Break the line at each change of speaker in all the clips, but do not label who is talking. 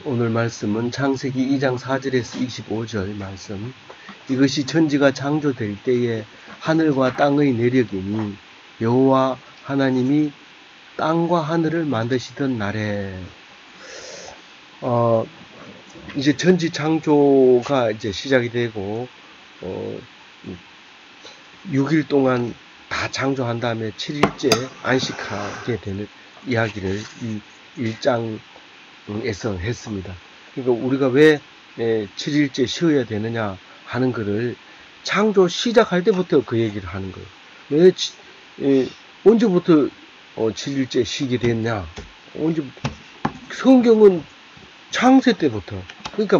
오늘 말씀은 창세기 2장 4절에서 25절 말씀. 이것이 천지가 창조될 때에 하늘과 땅의 내력이니 여호와 하나님이 땅과 하늘을 만드시던 날에, 이제 천지 창조가 이제 시작이 되고 6일 동안 다 창조한 다음에 7일째 안식하게 되는 이야기를 이 1장에서 했습니다. 그러니까 우리가 왜 7일째 쉬어야 되느냐 하는 것을 창조 시작할 때부터 그 얘기를 하는 거예요. 왜 언제부터 7일째 쉬게 됐냐? 성경은 창세 때부터. 그러니까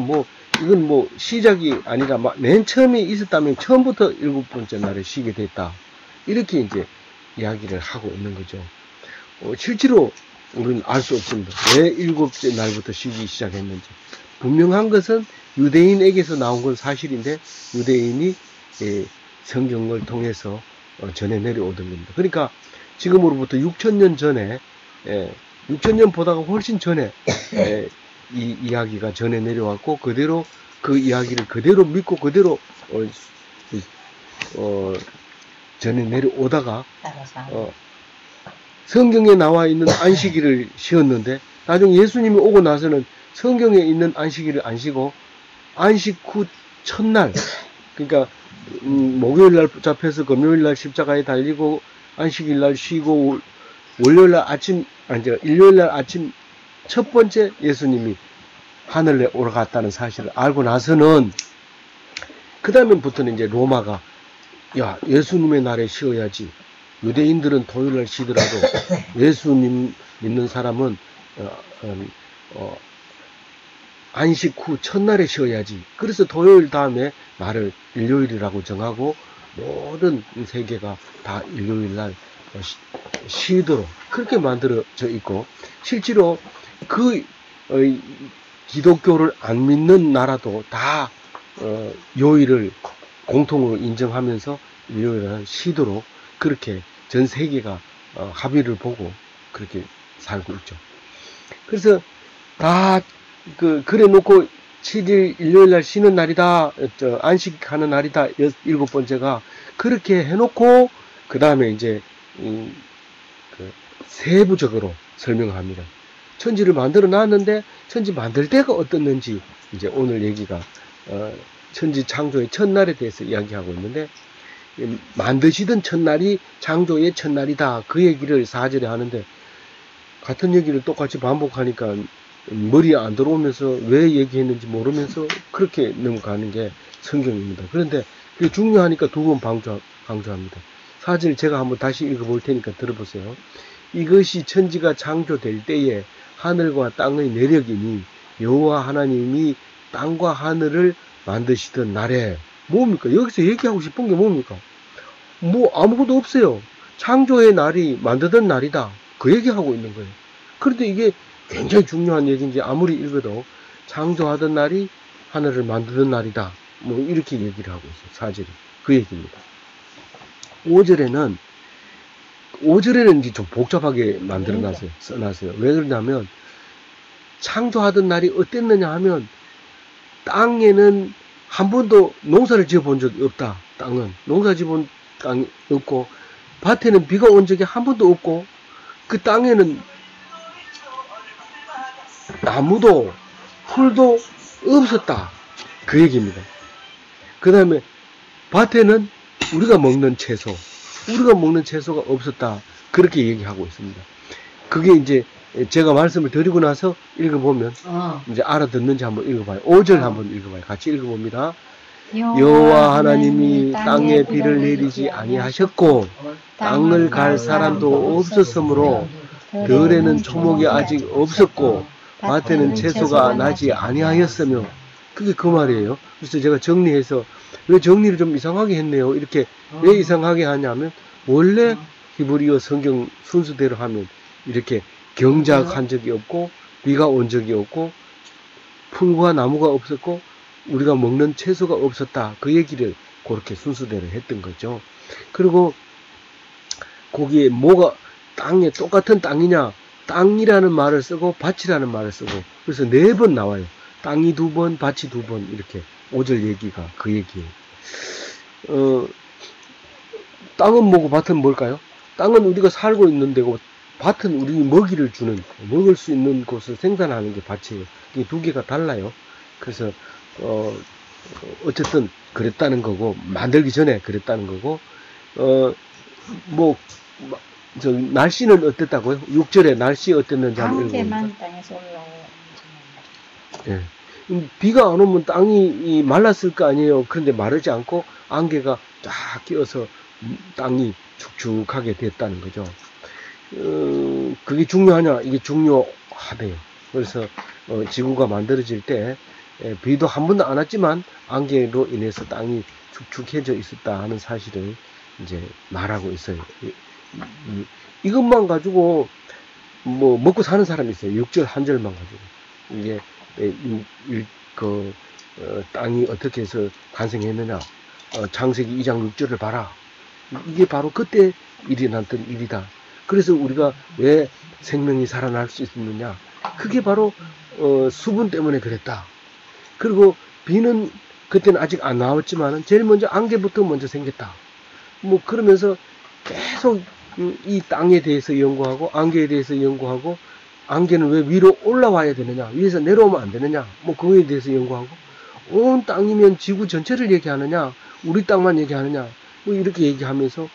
이건 시작이 아니라 맨 처음에 있었다면 처음부터 7번째 날에 쉬게 됐다. 이렇게 이제 이야기를 하고 있는 거죠. 실제로 우리는 알 수 없습니다. 왜 7째 날부터 쉬기 시작했는지. 분명한 것은 유대인에게서 나온 건 사실인데, 유대인이 성경을 통해서 전해 내려오던 겁니다. 그러니까 지금으로부터 6,000년 전에, 6,000년 보다가 훨씬 전에 이 이야기가 전해 내려왔고, 그대로 그 이야기를 그대로 믿고 그대로 전해 내려오다가 성경에 나와 있는 안식일을 쉬었는데, 나중에 예수님이 오고 나서는 성경에 있는 안식일을 안 쉬고 안식 후 첫날, 그러니까 목요일날 잡혀서 금요일날 십자가에 달리고 안식일날 쉬고 일요일날 아침 첫 번째 예수님이 하늘에 올라갔다는 사실을 알고 나서는, 그 다음부터는 이제 로마가 예수님의 날에 쉬어야지. 유대인들은 토요일날 쉬더라도 예수님 믿는 사람은 안식 후 첫날에 쉬어야지. 그래서 토요일 다음에 날을 일요일이라고 정하고 모든 세계가 다 일요일날 쉬도록 그렇게 만들어져 있고, 실제로 기독교를 안 믿는 나라도 다 요일을 공통으로 인정하면서 일요일날 쉬도록 그렇게 전 세계가 합의를 보고 그렇게 살고 있죠. 그래서 다 그래 놓고 7일 일요일날 쉬는 날이다, 안식하는 날이다, 7번째가 그렇게 해놓고 그 다음에 이제 세부적으로 설명합니다. 천지를 만들어 놨는데 천지 만들 때가 어떻는지 이제 오늘 얘기가 천지 창조의 첫날에 대해서 이야기하고 있는데, 만드시던 첫날이 창조의 첫날이다, 그 얘기를 4절에 하는데, 같은 얘기를 똑같이 반복하니까 머리에 안 들어오면서 왜 얘기했는지 모르면서 그렇게 넘어가는 게 성경입니다. 그런데 그게 중요하니까 두 번 강조합니다. 4절 제가 한번 다시 읽어볼 테니까 들어보세요. 이것이 천지가 창조될 때에 하늘과 땅의 내력이니 여호와 하나님이 땅과 하늘을 만드시던 날에, 뭡니까? 여기서 얘기하고 싶은 게 뭡니까? 아무것도 없어요. 창조의 날이 만드던 날이다, 그 얘기하고 있는 거예요. 그런데 이게 굉장히 중요한 얘기인지 아무리 읽어도 창조하던 날이 하늘을 만드던 날이다, 이렇게 얘기를 하고 있어요. 4절이 그 얘기입니다. 5절에는 이제 좀 복잡하게 써놨어요. 왜 그러냐면, 창조하던 날이 어땠느냐 하면, 땅에는 한 번도 농사를 지어본 적이 없다. 땅은 농사 지어본 땅이 없고, 밭에는 비가 온 적이 한 번도 없고, 그 땅에는 나무도 풀도 없었다, 그 얘기입니다. 그 다음에 밭에는 우리가 먹는 채소가 없었다, 그렇게 얘기하고 있습니다. 그게 이제 제가 말씀을 드리고 나서 읽어보면 이제 알아듣는지 한번 읽어봐요. 5절 한번 읽어봐요. 같이 읽어봅니다. 여호와 하나님이 땅에 비를 내리지 아니하셨고 땅을 갈 사람도 없었으므로 들에는 초목이 아직 없었고 밭에는 채소가 나지 아니하였으며, 그게 그 말이에요. 그래서 제가 정리해서, 왜 정리를 좀 이상하게 했네요, 이렇게. 왜 이상하게 하냐면, 원래 히브리어 성경 순서대로 하면 이렇게 경작한 적이 없고 비가 온 적이 없고 풀과 나무가 없었고 우리가 먹는 채소가 없었다, 그 얘기를 그렇게 순서대로 했던 거죠. 그리고 거기에 뭐가 땅에 똑같은 땅이냐, 땅이라는 말을 쓰고 밭이라는 말을 쓰고 그래서 4번 나와요. 땅이 2번, 밭이 2번, 이렇게 5절 얘기가 그 얘기예요. 땅은 뭐고 밭은 뭘까요? 땅은 우리가 살고 있는 데고, 밭은 우리 먹이를 주는, 먹을 수 있는 곳을 생산하는 게 밭이에요. 이게 2개가 달라요. 그래서 어쨌든 그랬다는 거고, 만들기 전에 그랬다는 거고, 날씨는 어땠다고요? 6절에 날씨 어땠는지 한번 읽어봅니다.
안개만 땅에서 올라오고.
예. 비가 안 오면 땅이 말랐을 거 아니에요. 그런데 마르지 않고 안개가 쫙 끼어서 땅이 축축하게 됐다는 거죠. 그게 중요하냐? 이게 중요하대요. 그래서 지구가 만들어질 때 비도 한 번도 안 왔지만 안개로 인해서 땅이 축축해져 있었다 하는 사실을 이제 말하고 있어요. 이것만 가지고 뭐 먹고 사는 사람이 있어요. 6절 한 절만 가지고. 이게 땅이 어떻게 해서 탄생했느냐. 창세기 2장 6절을 봐라. 이게 바로 그때 일어났던 일이다. 그래서 우리가 왜 생명이 살아날 수 있느냐. 그게 바로 수분 때문에 그랬다. 그리고 비는 그때는 아직 안 나왔지만 제일 먼저 안개부터 먼저 생겼다. 뭐 그러면서 계속 이 땅에 대해서 연구하고 안개에 대해서 연구하고, 안개는 왜 위로 올라와야 되느냐, 위에서 내려오면 안 되느냐, 뭐 그거에 대해서 연구하고, 온 땅이면 지구 전체를 얘기하느냐, 우리 땅만 얘기하느냐, 뭐 이렇게 얘기하면서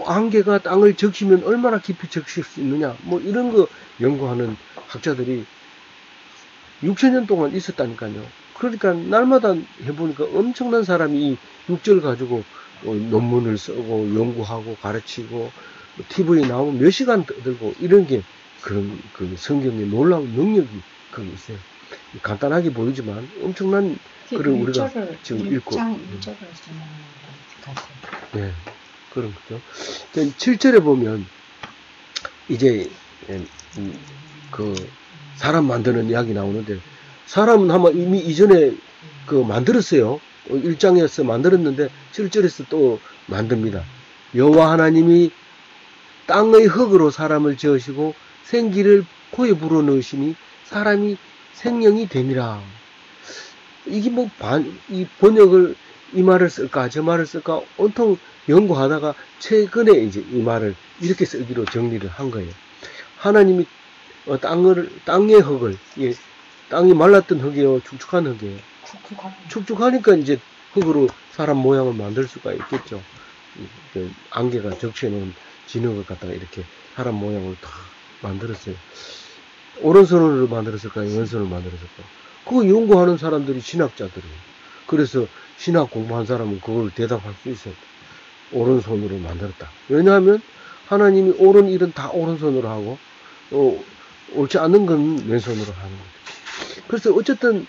안개가 땅을 적시면 얼마나 깊이 적실 수 있느냐, 뭐 이런 거 연구하는 학자들이 6,000년 동안 있었다니까요. 그러니까 날마다 해보니까 엄청난 사람이 이 6절 가지고 논문을 쓰고 연구하고 가르치고 TV에 나오면 몇 시간 들고 이런 게 그런 그 성경의 놀라운 능력이 거기 있어요. 간단하게 보이지만 엄청난 그런 우리가 지금 읽고
1절을
네, 그런 거죠. 7절에 보면 이제 그 사람 만드는 이야기 나오는데, 사람은 아마 이미 이전에 그 만들었어요. 1장에서 만들었는데 7절에서 또 만듭니다. 여호와 하나님이 땅의 흙으로 사람을 지으시고 생기를 코에 불어넣으시니 사람이 생명이 되니라. 이게 뭐 이 번역을 이 말을 쓸까 저 말을 쓸까 온통 연구하다가 최근에 이제 이 말을 이렇게 쓰기로 정리를 한 거예요. 하나님이 땅의 흙을, 땅이 말랐던 흙이에요, 축축한 흙이에요. 축축하니까 이제 흙으로 사람 모양을 만들 수가 있겠죠. 안개가 적셔놓은 진흙을 갖다가 이렇게 사람 모양을 다 만들었어요. 오른손으로 만들었을까요? 왼손으로 만들었을까요? 그거 연구하는 사람들이 신학자들이에요. 그래서 신학 공부한 사람은 그걸 대답할 수 있어요. 오른손으로 만들었다. 왜냐하면 하나님이 옳은 일은 다 오른손으로 하고 옳지 않은 건 왼손으로 하는 거죠. 그래서 어쨌든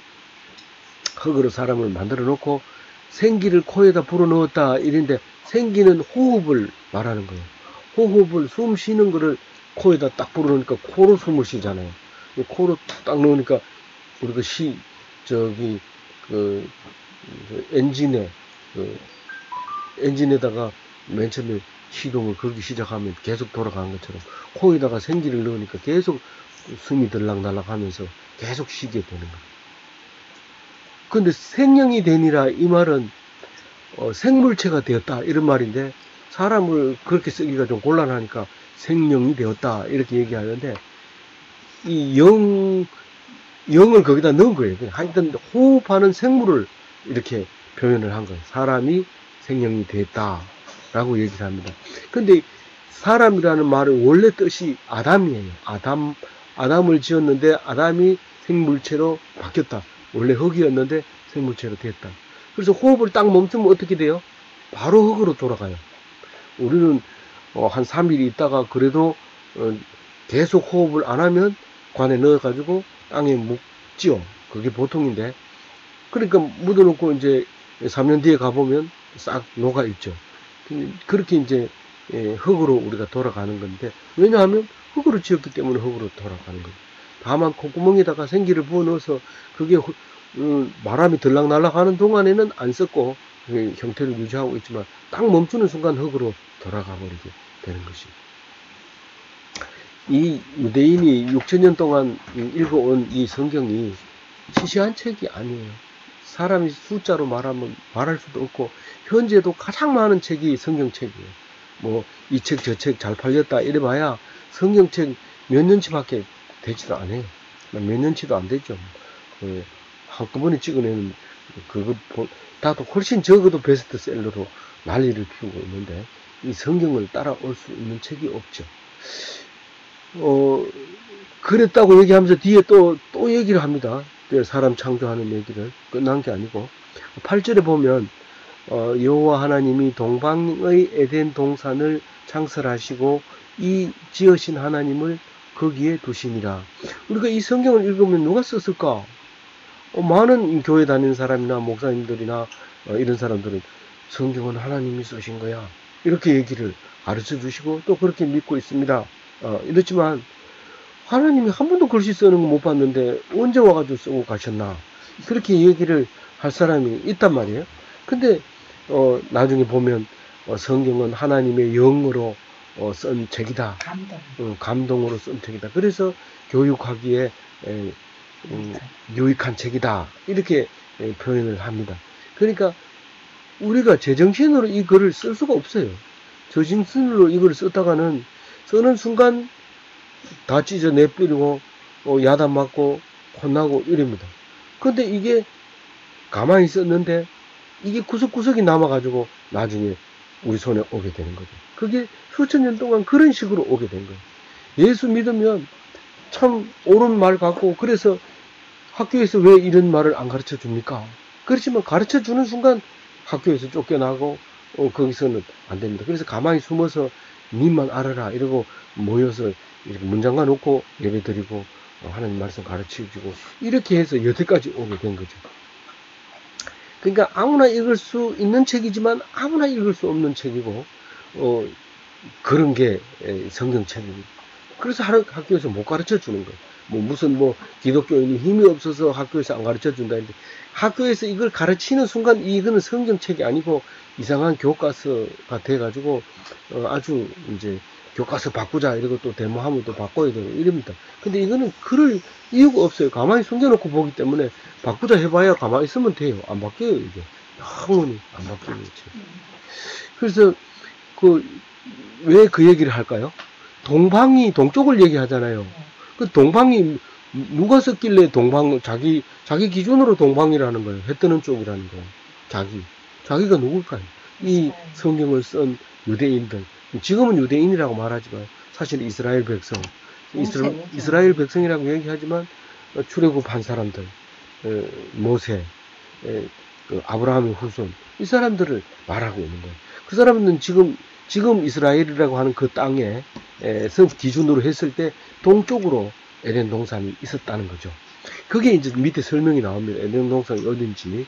흙으로 사람을 만들어 놓고 생기를 코에다 불어넣었다 이런데, 생기는 호흡을 말하는 거예요. 호흡을, 숨 쉬는 거를 코에다 딱 불어넣으니까 코로 숨을 쉬잖아요. 코로 딱 넣으니까 우리가 엔진에다가 맨 처음에 시동을 걸기 시작하면 계속 돌아가는 것처럼 코에다가 생기를 넣으니까 계속 숨이 들락날락 하면서 계속 쉬게 되는 거예요. 근데 생명이 되니라 이 말은 생물체가 되었다 이런 말인데, 사람을 그렇게 쓰기가 좀 곤란하니까 생명이 되었다 이렇게 얘기하는데, 이 영을 거기다 넣은 거예요. 하여튼 호흡하는 생물을 이렇게 표현을 한 거예요. 사람이 생명이 됐다 라고 얘기를 합니다. 근데 사람이라는 말의 원래 뜻이 아담이에요. 아담을 지었는데 아담이 생물체로 바뀌었다. 원래 흙이었는데 생물체로 됐다. 그래서 호흡을 딱 멈추면 어떻게 돼요? 바로 흙으로 돌아가요. 우리는 한 3일 있다가 그래도 계속 호흡을 안 하면 관에 넣어가지고 땅에 묻지요. 그게 보통인데, 그러니까 묻어놓고 이제 3년 뒤에 가보면 싹 녹아있죠. 그렇게 이제 흙으로 우리가 돌아가는 건데, 왜냐하면 흙으로 지었기 때문에 흙으로 돌아가는 거예요. 다만 콧구멍에다가 생기를 부어넣어서 그게 바람이 들락날락 하는 동안에는 안 썼고 형태를 유지하고 있지만, 딱 멈추는 순간 흙으로 돌아가 버리게 되는 것입니다. 이 유대인이 6천년 동안 읽어온 이 성경이 시시한 책이 아니에요. 사람이 숫자로 말하면 말할 수도 없고, 현재도 가장 많은 책이 성경책이에요. 뭐 이 책 저 책 잘 팔렸다 이래봐야 성경책 몇 년치밖에 되지도 않아요. 몇 년치도 안 되죠. 한꺼번에 찍어내는 그거 다도 훨씬 적어도 베스트셀러로 난리를 피우고 있는데, 이 성경을 따라올 수 있는 책이 없죠. 그랬다고 얘기하면서 뒤에 또 얘기를 합니다. 사람 창조하는 얘기를. 끝난 게 아니고 8절에 보면 여호와 하나님이 동방의 에덴 동산을 창설하시고 이 지으신 하나님을 거기에 두시니라. 우리가 이 성경을 읽으면 누가 썼을까? 많은 교회 다니는 사람이나 목사님들이나 이런 사람들은 성경은 하나님이 쓰신 거야, 이렇게 얘기를 가르쳐 주시고 또 그렇게 믿고 있습니다. 이렇지만 하나님이 한 번도 글씨 쓰는 거 못 봤는데 언제 와가지고 쓰고 가셨나, 그렇게 얘기를 할 사람이 있단 말이에요. 근데 나중에 보면 성경은 하나님의 영으로 쓴 책이다. 감동으로 쓴 책이다. 그래서 교육하기에 유익한 책이다, 이렇게 표현을 합니다. 그러니까 우리가 제정신으로 이 글을 쓸 수가 없어요. 저정신으로 이걸 썼다가는 쓰는 순간 다 찢어 내버리고 야단 맞고 혼나고 이럽니다. 근데 이게 가만히 썼는데 이게 구석구석이 남아가지고 나중에 우리 손에 오게 되는 거죠. 그게 수천 년 동안 그런 식으로 오게 된 거예요. 예수 믿으면 참 옳은 말 같고, 그래서 학교에서 왜 이런 말을 안 가르쳐 줍니까? 그렇지만 가르쳐 주는 순간 학교에서 쫓겨나고 거기서는 안 됩니다. 그래서 가만히 숨어서 님만 알아라 이러고 모여서 이렇게 문장가 놓고 예배 드리고 하나님 말씀 가르쳐 주고, 이렇게 해서 여태까지 오게 된 거죠. 그러니까 아무나 읽을 수 있는 책이지만 아무나 읽을 수 없는 책이고, 그런 게 성경책입니다. 그래서 학교에서 못 가르쳐 주는 거예요. 무슨 기독교인이 힘이 없어서 학교에서 안 가르쳐 준다 했는데, 학교에서 이걸 가르치는 순간 이거는 성경책이 아니고 이상한 교과서가 돼가지고 아주 이제 교과서 바꾸자 이러고 또 데모하면 또 바꿔야 되고 이럽니다. 근데 이거는 그럴 이유가 없어요. 가만히 숨겨놓고 보기 때문에 바꾸자 해봐야 가만히 있으면 돼요. 안 바뀌어요. 이게 영원히 안 바뀌는 거죠. 그래서 왜 그 얘기를 할까요? 동방이 동쪽을 얘기하잖아요. 그 동방이 누가 썼길래 자기 기준으로 동방이라는 거예요. 해 뜨는 쪽이라는 거예요. 자기가 누굴까요? 이 성경을 쓴 유대인들. 지금은 유대인이라고 말하지만 사실 이스라엘 백성. 이스라엘 백성이라고 얘기하지만 출애굽한 사람들, 모세, 아브라함의 후손, 이 사람들을 말하고 있는 거예요. 그 사람은 지금 이스라엘이라고 하는 그 땅에서 기준으로 했을 때 동쪽으로 에덴 동산이 있었다는 거죠. 그게 이제 밑에 설명이 나옵니다. 에덴 동산이 어딘지.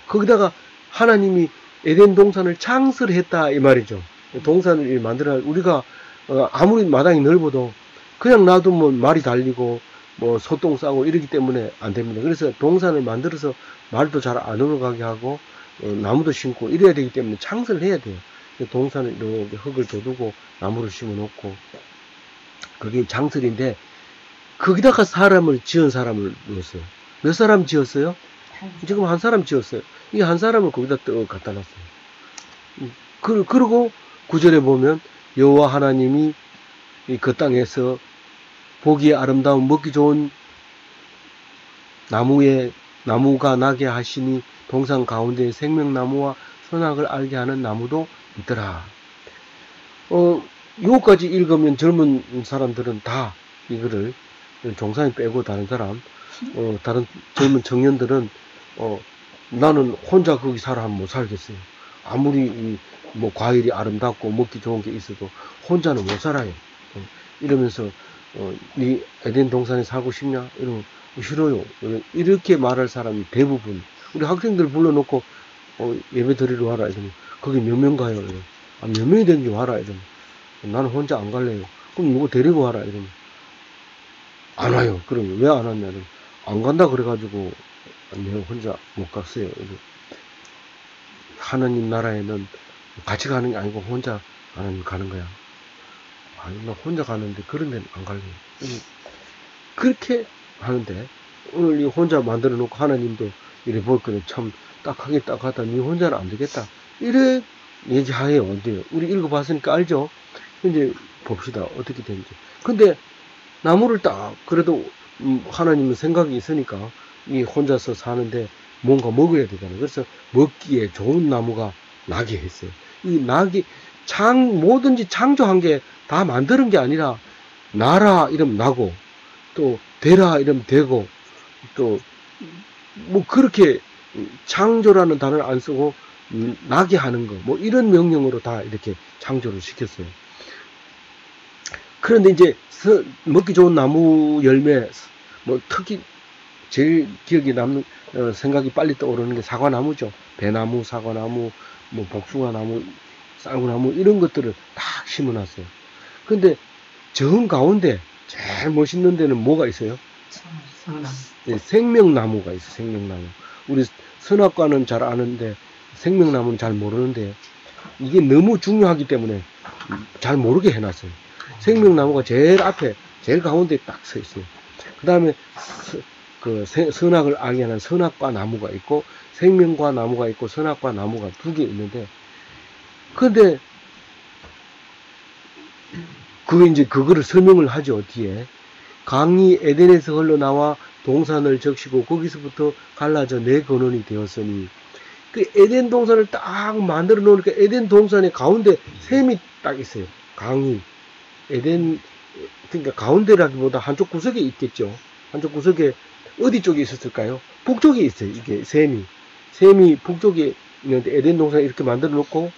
거기다가 하나님이 에덴 동산을 창설했다 이 말이죠. 동산을 만들어, 우리가 아무리 마당이 넓어도 그냥 놔두면 말이 달리고 소똥 싸고 이러기 때문에 안 됩니다. 그래서 동산을 만들어서 말도 잘 안 올라가게 하고 나무도 심고 이래야 되기 때문에 창설을 해야 돼요. 동산을 이렇게 흙을 둬두고 나무를 심어 놓고, 그게 장설인데 거기다가 지은 사람을 넣었어요. 몇 사람 지었어요? 지금 한 사람 지었어요. 이 한 사람을 거기다 떡 갖다 놨어요. 그리고 9절에 보면 여호와 하나님이 그 땅에서 보기에 아름다운 먹기 좋은 나무가 나게 하시니 동산 가운데 생명나무와 선악을 알게 하는 나무도 있더라. 요거까지 읽으면 젊은 사람들은 다 이거를, 종산이 빼고 다른 젊은 청년들은 나는 혼자 거기 살아 하면 못 살겠어요. 아무리 과일이 아름답고 먹기 좋은 게 있어도 혼자는 못 살아요. 이러면서 네 에덴 동산에 살고 싶냐? 이러면 싫어요. 이렇게 말할 사람이 대부분. 우리 학생들 불러놓고 예배 드리러 와라 이러면 거기 몇 명 가요? 이러면 몇 명이 되는지 와라 이러면 나는 혼자 안 갈래요. 그럼 누구 데리고 와라 이러면 안 와요. 그러면 왜 안 왔냐면 안 간다 그래가지고 내가 혼자 못 갔어요. 하나님 나라에는 같이 가는 게 아니고 혼자 가는 거야. 아니, 나 혼자 가는데 그런 데는 안 갈래. 그렇게 하는데, 오늘 이 혼자 만들어 놓고 하나님도 이래 볼 거는 참 딱하게 딱하다. 니 혼자는 안 되겠다. 이래 얘기하여요. 안 돼요. 우리 읽어봤으니까 알죠? 이제 봅시다. 어떻게 되는지. 근데 나무를 딱, 그래도, 하나님은 생각이 있으니까, 이 혼자서 사는데 뭔가 먹어야 되잖아요. 그래서 먹기에 좋은 나무가 나게 했어요. 이 나게, 뭐든지 창조한 게 다 만드는 게 아니라, 나라 이러면 나고, 또, 되라 이러면 되고, 또, 뭐, 그렇게 창조라는 단어를 안 쓰고, 나게 하는 거, 뭐, 이런 명령으로 다 이렇게 창조를 시켰어요. 그런데 이제, 먹기 좋은 나무 열매, 뭐, 특히, 제일 기억에 남는, 생각이 빨리 떠오르는 게 사과나무죠. 배나무, 사과나무, 뭐, 복숭아나무, 쌀구나무, 이런 것들을 딱 심어놨어요. 근데, 정 가운데, 제일 멋있는 데는 뭐가 있어요? 네, 생명나무가 있어요. 생명나무. 우리 선악과는 잘 아는데 생명나무는 잘 모르는데 이게 너무 중요하기 때문에 잘 모르게 해놨어요. 생명나무가 제일 앞에 제일 가운데 딱 서 있어요. 그 다음에 선악을 알게 하는 선악과 나무가 있고 생명과 나무가 있고 선악과 나무가 두 개 있는데 근데 그거를 설명을 하죠. 뒤에 강이 에덴에서 흘러나와 동산을 적시고 거기서부터 갈라져 네 근원이 되었으니 그 에덴 동산을 딱 만들어 놓으니까 에덴 동산의 가운데 샘이 딱 있어요. 강이 에덴 그러니까 가운데라기보다 한쪽 구석에 있겠죠. 한쪽 구석에 어디 쪽에 있었을까요? 북쪽에 있어요. 이게 샘이 북쪽에 있는데 에덴 동산 이렇게 만들어 놓고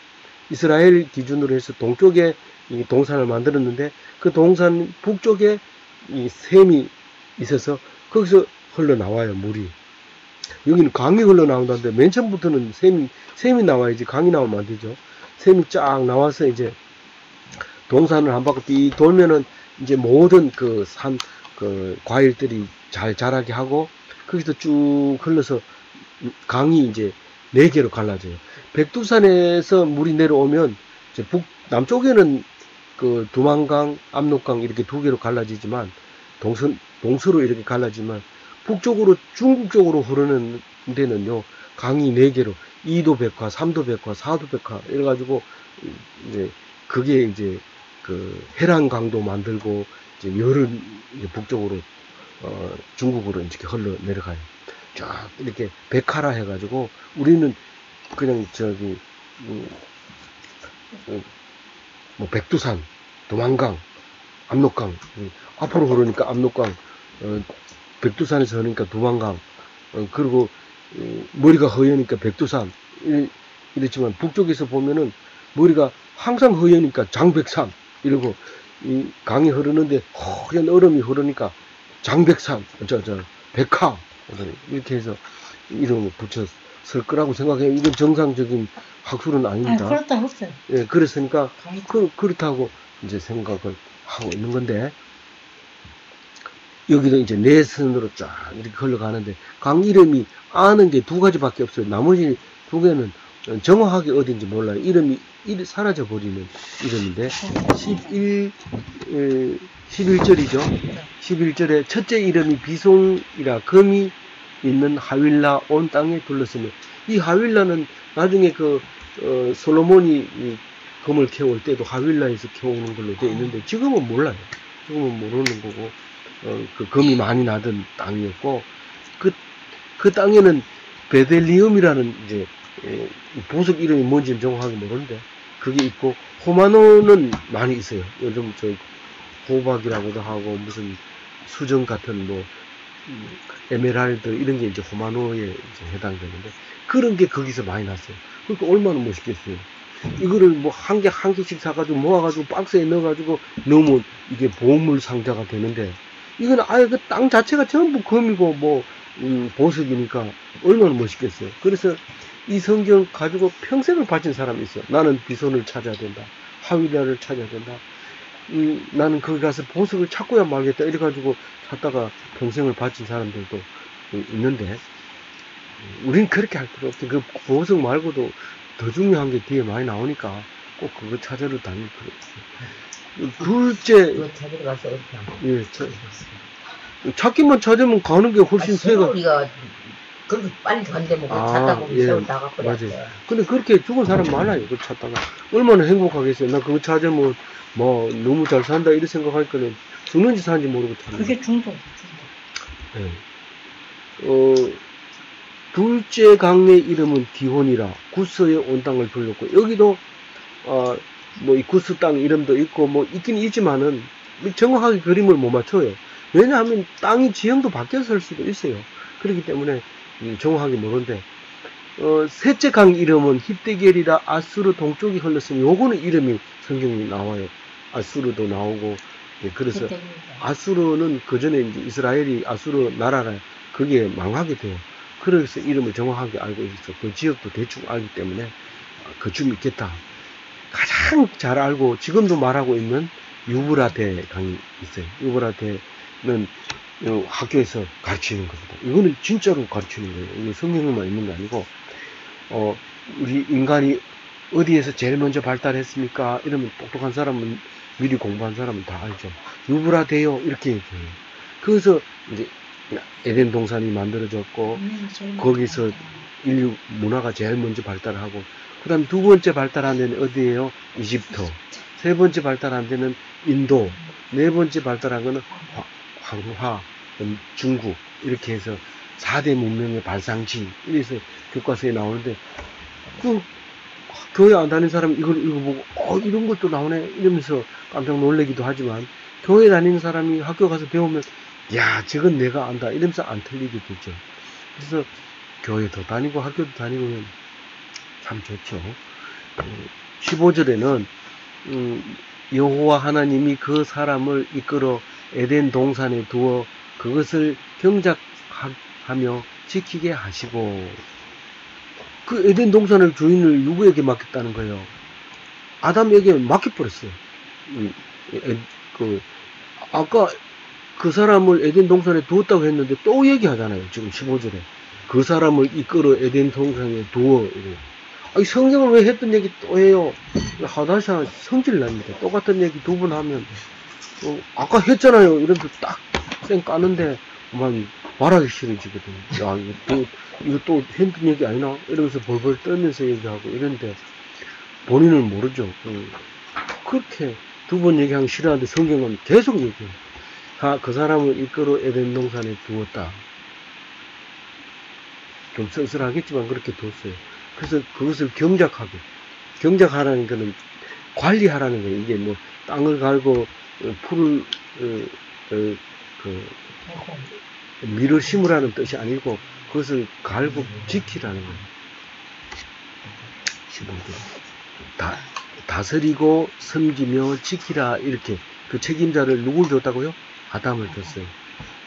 이스라엘 기준으로 해서 동쪽에 이 동산을 만들었는데 그 동산 북쪽에 이 샘이 있어서 거기서 흘러나와요. 물이. 여기는 강이 흘러나온다는데 맨 처음부터는 샘이 나와야지 강이 나오면 안 되죠. 샘이 쫙 나와서 이제 동산을 한 바퀴 삐 돌면은 이제 모든 그 과일들이 잘 자라게 하고 거기서 쭉 흘러서 강이 이제 네 개로 갈라져요. 백두산에서 물이 내려오면 이제 남쪽에는 그 두만강, 압록강 이렇게 두 개로 갈라지지만 동서로 이렇게 갈라지만 북쪽으로 중국 쪽으로 흐르는 데는요 강이 네 개로 2도 백화, 3도 백화, 4도 백화 이래가지고 이제 그게 이제 그 해란강도 만들고 이제 열은 이제 북쪽으로 중국으로 이렇게 흘러 내려가요. 쫙 이렇게 백화라 해가지고 우리는 그냥 저기 뭐 백두산, 도만강, 압록강 앞으로 흐르니까 압록강, 백두산에서 흐르니까 도만강, 그리고 머리가 허여니까 백두산 이랬지만 북쪽에서 보면은 머리가 항상 허여니까 장백산 이러고 이 강이 흐르는데 허연 얼음이 흐르니까 장백산, 백화 이렇게 해서 이름을 붙였을 거라고 생각해요. 이건 정상적인 학술은 아닙니다.
그렇다 했어요.
예, 그랬으니까 그렇다고 이제 생각을 하고 있는 건데 여기도 이제 네 선으로 쫙 이렇게 흘러가는데 강 이름이 아는 게 두 가지밖에 없어요. 나머지 두 개는 정확하게 어딘지 몰라요. 이름이 사라져 버리는 이름인데 11절이죠. 11절에 첫째 이름이 비송이라 금이 있는 하윌라 온 땅에 둘렀으며 이 하윌라는 나중에 솔로몬이 금을 캐올 때도 하윌라에서 캐오는 걸로 되어 있는데 지금은 몰라요. 지금은 모르는 거고 그 금이 많이 나던 땅이었고 그 땅에는 베델리움이라는 이제 보석 이름이 뭔지는 정확하게 모르는데 그게 있고 호마노는 많이 있어요. 요즘 저 호박이라고도 하고 무슨 수정 같은 뭐 에메랄드 이런 게 이제 호마노에 이제 해당되는데 그런 게 거기서 많이 났어요. 그러니까 얼마나 멋있겠어요. 이거를 뭐 한 개씩 사가지고 모아가지고 박스에 넣어가지고 넣으면 이게 보물 상자가 되는데 이건 아예 그 땅 자체가 전부 금이고 뭐 보석이니까 얼마나 멋있겠어요. 그래서 이 성경 가지고 평생을 바친 사람이 있어요. 나는 비손을 찾아야 된다. 하윌라를 찾아야 된다. 나는 거기 가서 보석을 찾고야 말겠다. 이래가지고 찾다가 평생을 바친 사람들도 있는데 우리는 그렇게 할 필요 없죠. 그 보석 말고도 더 중요한 게 뒤에 많이 나오니까 꼭 그거 찾으러 다닐 거예요. 둘째,
그거 찾으러 가서 어떻게
예, 찾기만 찾으면 가는 게 훨씬 새가.
우리가 그렇게 빨리 간다면
아,
찾다 보면
예,
세월 나가 버렸어.
맞아요. 근데 그렇게 죽은 사람 많아요. 그거 찾다가. 얼마나 행복하겠어요. 나 그거 찾으면 뭐 너무 잘 산다 이런 생각할 거는 죽는지 사는지 모르고 찾는
그게 중독.
예. 둘째 강의 이름은 기혼이라 구스의 온 땅을 불렀고, 여기도 뭐 이 구스 땅 이름도 있고 뭐 있긴 있지만은 정확하게 그림을 못 맞춰요. 왜냐하면 땅이 지형도 바뀌었을 수도 있어요. 그렇기 때문에 정확하게 모르는데, 셋째 강 이름은 히데겔이라 아수르 동쪽이 흘렀으니 요거는 이름이 성경에 나와요. 아수르도 나오고. 예, 그래서 아수르는 그 전에 이제 이스라엘이 아수르 나라라 그게 망하게 돼요. 그래서 이름을 정확하게 알고 있어. 그 지역도 대충 알기 때문에 그쯤 있겠다. 가장 잘 알고 지금도 말하고 있는 유브라데 강이 있어요. 유브라데는 학교에서 가르치는 겁니다. 이거는 진짜로 가르치는 거예요. 이게 성경에만 있는 게 아니고, 우리 인간이 어디에서 제일 먼저 발달했습니까? 이러면 똑똑한 사람은, 미리 공부한 사람은 다 알죠. 유브라데요. 이렇게 얘기해요. 그래서 이제 에덴 동산이 만들어졌고, 거기서 인류 문화가 제일 먼저 발달하고, 그 다음 두 번째 발달한 데는 어디예요? 이집트. 세 번째 발달한 데는 인도. 네 번째 발달한 거는 황화, 중국. 이렇게 해서 4대 문명의 발상지. 이래서 교과서에 나오는데, 교회 안 다니는 사람이 이걸 읽어보고, 이런 것도 나오네. 이러면서 깜짝 놀라기도 하지만, 교회 다니는 사람이 학교 가서 배우면, 야, 저건 내가 안다. 이러면서 안 틀리게 되죠. 그래서 교회도 다니고 학교도 다니면 참 좋죠. 15절에는 여호와 하나님이 그 사람을 이끌어 에덴 동산에 두어 그것을 경작하며 지키게 하시고, 그 에덴 동산의 주인을 누구에게 맡겼다는 거예요? 아담에게 맡겨버렸어요. 아까 그 사람을 에덴 동산에 두었다고 했는데 또 얘기하잖아요. 지금 15절에. 그 사람을 이끌어 에덴 동산에 두어. 아니, 성경을 왜 했던 얘기 또 해요? 하다샤 성질 납니다. 똑같은 얘기 두 번 하면, 아까 했잖아요. 이러면서 딱 쌩 까는데, 말하기 싫어지거든요. 야, 이거 또 했던 얘기 아니나? 이러면서 벌벌 떨면서 얘기하고 이런데, 본인은 모르죠. 그렇게 두 번 얘기하기 싫어하는데 성경은 계속 얘기해요. 그 사람을 이끌어 에덴 동산에 두었다. 좀 씁쓸하겠지만 그렇게 뒀어요. 그래서 그것을 경작하라는 거는 관리하라는 거예요. 이게 뭐 땅을 갈고 풀을 밀을 심으라는 뜻이 아니고 그것을 갈고 지키라는 거예요. 15절. 다스리고 섬기며 지키라. 이렇게 그 책임자를 누굴 줬다고요? 아담을 줬어요.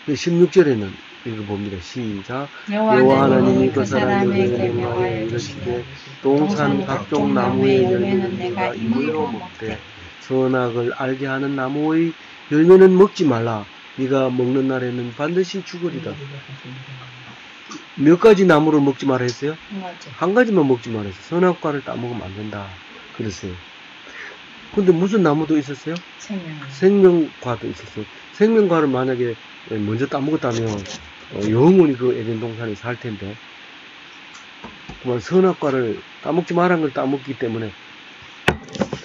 16절에는 읽어봅니다. 시작. 여호와 하나님이 그 사람에게 명하여 이르시되 동산 각종 나무의 열매는 내가 임의로 먹되 선악을 알게 하는 나무의 열매는 먹지 말라. 네가 먹는 날에는 반드시 죽으리라. 몇 가지 나무를 먹지 말라 했어요? 한 가지만 먹지 말라 했어요. 선악과를 따먹으면 안 된다 그랬어요. 근데 무슨 나무도 있었어요? 생명과도 있었어요. 생명과를 만약에 먼저 따먹었다면 영원히 그 에덴 동산에 살 텐데, 그만 선악과를 따먹지 말한 걸 따먹기 때문에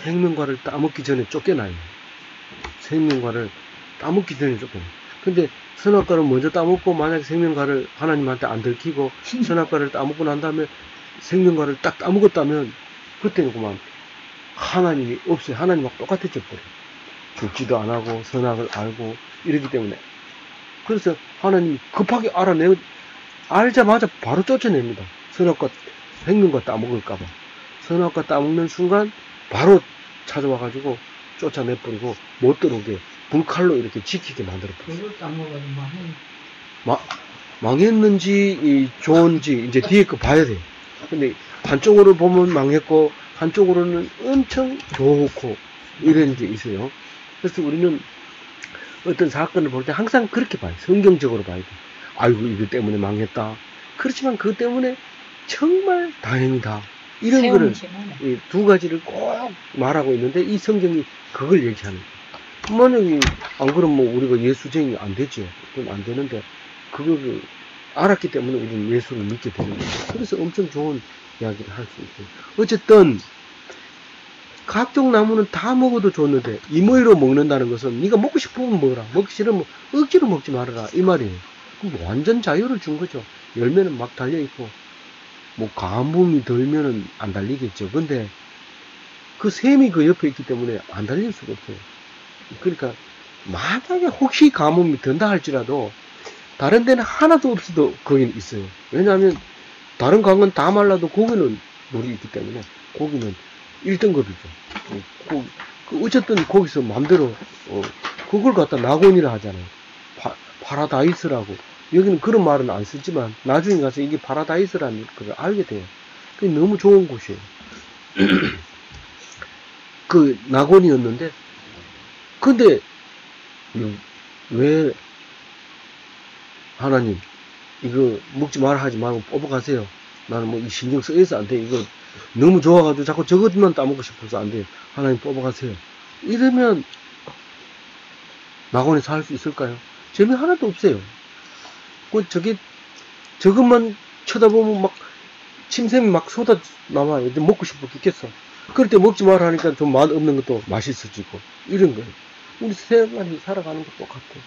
생명과를 따먹기 전에 쫓겨나요. 생명과를 따먹기 전에 쫓겨나요. 근데 선악과를 먼저 따먹고 만약에 생명과를 하나님한테 안 들키고 선악과를 따먹고 난 다음에 생명과를 딱 따먹었다면 그때는 그만 하나님이 없어요. 하나님하고 똑같아져 버려요. 죽지도 안 하고 선악을 알고 이러기 때문에. 그래서 하나님이 급하게 알자마자 바로 쫓아냅니다. 선악과 생명과 따먹을까봐. 선악과 따먹는 순간 바로 찾아와가지고 쫓아내버리고 못 들어오게 불칼로 이렇게 지키게 만들어버려요. 망했는지 좋은지 이제 뒤에 거 봐야 돼요. 근데 한쪽으로 보면 망했고 한쪽으로는 엄청 좋고 이런 게 있어요. 그래서 우리는 어떤 사건을 볼 때 항상 그렇게 봐요. 성경적으로 봐야 돼. 아이고 이거 때문에 망했다. 그렇지만 그것 때문에 정말 다행이다. 이런 거를
세움이지만
이 두 가지를 꼭 말하고 있는데 이 성경이 그걸 얘기하는 거예요. 만약에 안 그러면 뭐 우리가 예수쟁이 안 되죠. 그건 안 되는데 그거를 알았기 때문에 우리는 예수를 믿게 되는 거예요. 그래서 엄청 좋은 이야기를 할 수 있어요. 어쨌든 각종 나무는 다 먹어도 좋는데 임의로 먹는다는 것은 네가 먹고 싶으면 먹어라, 먹기 싫으면 억지로 먹지 말아라 이 말이에요. 그럼 완전 자유를 준 거죠. 열매는 막 달려있고 뭐 가뭄이 들면은 안 달리겠죠. 근데 그 샘이 그 옆에 있기 때문에 안 달릴 수가 없어요. 그러니까 만약에 혹시 가뭄이 든다 할지라도 다른 데는 하나도 없어도 거기는 있어요. 왜냐하면 다른 강은 다 말라도 거기는 물이 있기 때문에 거기는 1등급이죠. 어쨌든 거기서 마음대로 그걸 갖다 낙원이라 하잖아요. 파라다이스라고. 여기는 그런 말은 안 쓰지만 나중에 가서 이게 파라다이스라는 걸 알게 돼요. 그게 너무 좋은 곳이에요. 그 낙원이었는데 근데 왜 하나님 이거 먹지 말아 하지 말고 뽑아가세요. 나는 뭐 이 신경 쓰여서 안 돼. 이거 너무 좋아가지고 자꾸 저것만 따먹고 싶어서 안 돼요. 하나님 뽑아가세요. 이러면 낙원에 살 수 있을까요? 재미 하나도 없어요. 저것만 쳐다보면 막 침샘이 막 쏟아 나와요. 먹고 싶어 죽겠어. 그럴 때 먹지 마라 하니까 좀 맛 없는 것도 맛있어지고 이런 거예요. 우리 세상이 살아가는 것도 똑같아요.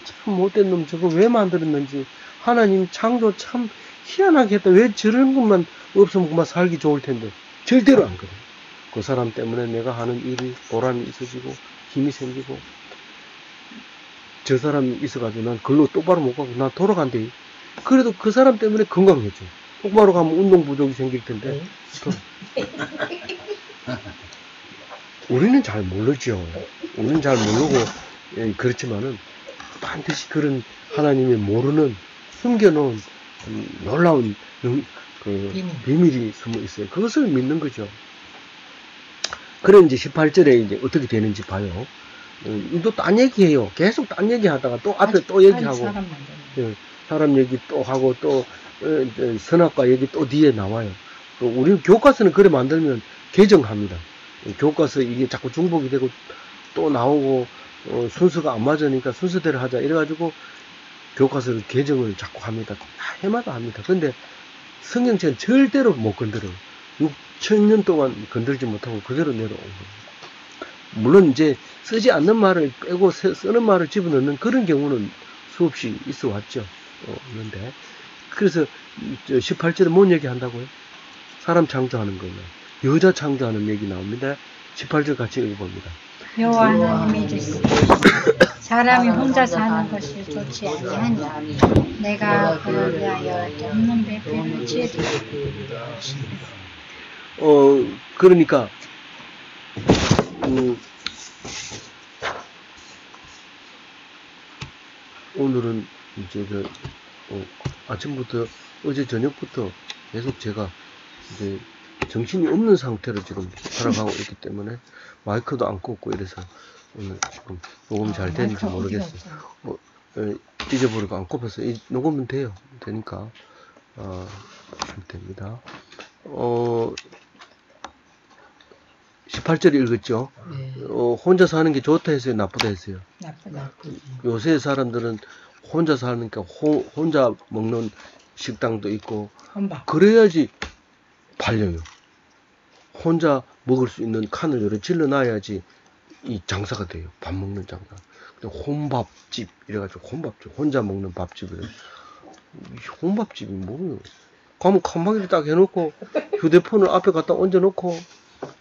참 못된 놈 저거 왜 만들었는지 하나님 창조 참 희한하게 했다. 왜 저런 것만 없으면 그만 살기 좋을 텐데 절대로 안 그래요. 그 사람 때문에 내가 하는 일이 보람이 있어지고 힘이 생기고 저 사람이 있어가지고 난 글로 똑바로 못 가고 난 돌아간대. 그래도 그 사람 때문에 건강해져. 똑바로 가면 운동 부족이 생길 텐데 우리는 잘 모르죠. 우리는 잘 모르고 그렇지만은 반드시 그런 하나님의 모르는 숨겨놓은 놀라운 비밀이 숨어 있어요. 그것을 믿는 거죠. 그래 이제 18절에 이제 어떻게 되는지 봐요. 또 딴 얘기해요. 계속 딴 얘기 하다가 또 앞에 또 얘기하고 사람 얘기 또 하고 또 선악과 얘기 또 뒤에 나와요. 우리 교과서는 그래 만들면 개정합니다. 교과서 이게 자꾸 중복이 되고 또 나오고 순서가 안 맞으니까 순서대로 하자 이래가지고 교과서를 개정을 자꾸 합니다. 해마다 합니다. 근데 성경책은 절대로 못 건드려요. 6,000년 동안 건들지 못하고 그대로 내려온 겁니다. 물론 이제 쓰지 않는 말을 빼고 쓰는 말을 집어넣는 그런 경우는 수없이 있어 왔죠. 그런데 그래서 18절에 뭔 얘기 한다고요? 사람 창조하는 거예요. 여자 창조하는 얘기 나옵니다. 18절 같이 읽어봅니다.
여호와 하나님이 이르시되 사람이 혼자 사는 것이 좋지 아니하니 내가 그를 위하여 돕는 배편을 지으리라.
그러니까 오늘은 이제 아침부터 어제 저녁부터 계속 제가 이제 정신이 없는 상태로 지금 살아가고 있기 때문에 마이크도 안 꽂고 이래서 오늘 지금 녹음이 잘 되는지 모르겠어요. 잊어버리고 안 꼽아서 녹음은 돼요. 되니까 됩니다. 18절 읽었죠? 네. 혼자 사는 게 좋다 했어요? 나쁘다 했어요?
나쁘다.
요새 사람들은 혼자 사니까 혼자 먹는 식당도 있고 그래야지 팔려요. 혼자 먹을 수 있는 칸을 여러 질러 놔야지 이 장사가 돼요. 밥 먹는 장사. 근데 혼밥집 이래가지고 혼밥집 혼자 먹는 밥집을 혼밥집이 뭐예요? 가면 칸막이를 딱 해놓고 휴대폰을 앞에 갖다 얹어놓고